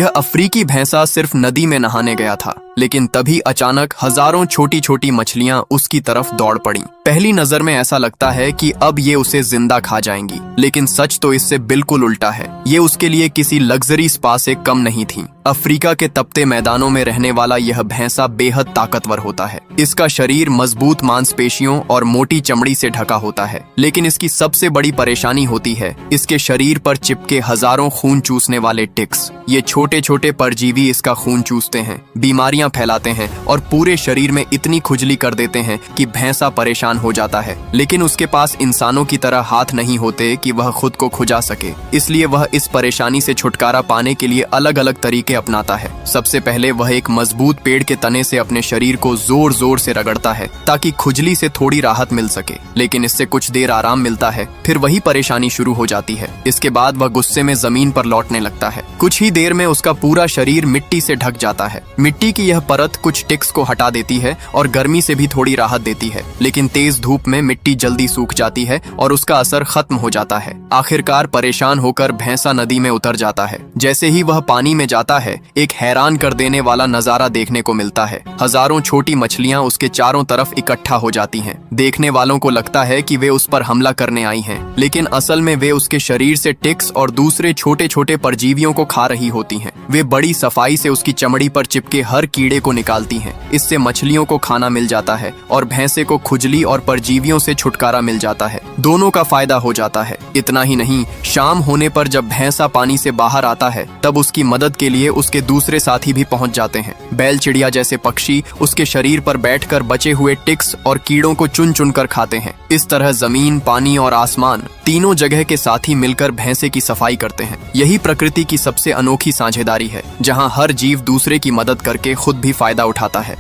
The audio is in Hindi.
यह अफ्रीकी भैंसा सिर्फ नदी में नहाने गया था, लेकिन तभी अचानक हजारों छोटी छोटी मछलियां उसकी तरफ दौड़ पड़ीं। पहली नजर में ऐसा लगता है कि अब ये उसे जिंदा खा जाएंगी, लेकिन सच तो इससे बिल्कुल उल्टा है। ये उसके लिए किसी लग्जरी स्पा से कम नहीं थी। अफ्रीका के तपते मैदानों में रहने वाला यह भैंसा बेहद ताकतवर होता है। इसका शरीर मजबूत मांसपेशियों और मोटी चमड़ी से ढका होता है, लेकिन इसकी सबसे बड़ी परेशानी होती है इसके शरीर पर चिपके हजारों खून चूसने वाले टिक्स। ये छोटे छोटे परजीवी इसका खून चूसते हैं, बीमारियां फैलाते हैं और पूरे शरीर में इतनी खुजली कर देते हैं कि भैंसा परेशान हो जाता है। लेकिन उसके पास इंसानों की तरह हाथ नहीं होते कि वह खुद को खुजा सके, इसलिए वह इस परेशानी से छुटकारा पाने के लिए अलग अलग तरीके अपनाता है। सबसे पहले वह एक मजबूत पेड़ के तने से अपने शरीर को जोर जोर से रगड़ता है ताकि खुजली से थोड़ी राहत मिल सके, लेकिन इससे कुछ देर आराम मिलता है, फिर वही परेशानी शुरू हो जाती है। इसके बाद वह गुस्से में जमीन पर लौटने लगता है। कुछ ही देर में उसका पूरा शरीर मिट्टी से ढक जाता है। मिट्टी की यह परत कुछ टिक्स को हटा देती है और गर्मी से भी थोड़ी राहत देती है, लेकिन तेज धूप में मिट्टी जल्दी सूख जाती है और उसका असर खत्म हो जाता है। आखिरकार परेशान होकर भैंसा नदी में उतर जाता है। जैसे ही वह पानी में जाता है, एक हैरान कर देने वाला नजारा देखने को मिलता है। हजारों छोटी मछलियां उसके चारों तरफ इकट्ठा हो जाती हैं। देखने वालों को लगता है कि वे उस पर हमला करने आई हैं, लेकिन असल में वे उसके शरीर से टिक्स और दूसरे छोटे छोटे परजीवियों को खा रही होती हैं। वे बड़ी सफाई से उसकी चमड़ी पर चिपके हर कीड़े को निकालती हैं। इससे मछलियों को खाना मिल जाता है और भैंसे को खुजली और परजीवियों से छुटकारा मिल जाता है। दोनों का फायदा हो जाता है। इतना ही नहीं, शाम होने पर जब भैंसा पानी से बाहर आता है, तब उसकी मदद के लिए उसके दूसरे साथी भी पहुंच जाते हैं। बैल चिड़िया जैसे पक्षी उसके शरीर पर बैठकर बचे हुए टिक्स और कीड़ों को चुन चुन कर खाते हैं। इस तरह जमीन, पानी और आसमान तीनों जगह के साथी मिलकर भैंसे की सफाई करते हैं। यही प्रकृति की सबसे अनोखी साझेदारी है, जहां हर जीव दूसरे की मदद करके खुद भी फायदा उठाता है।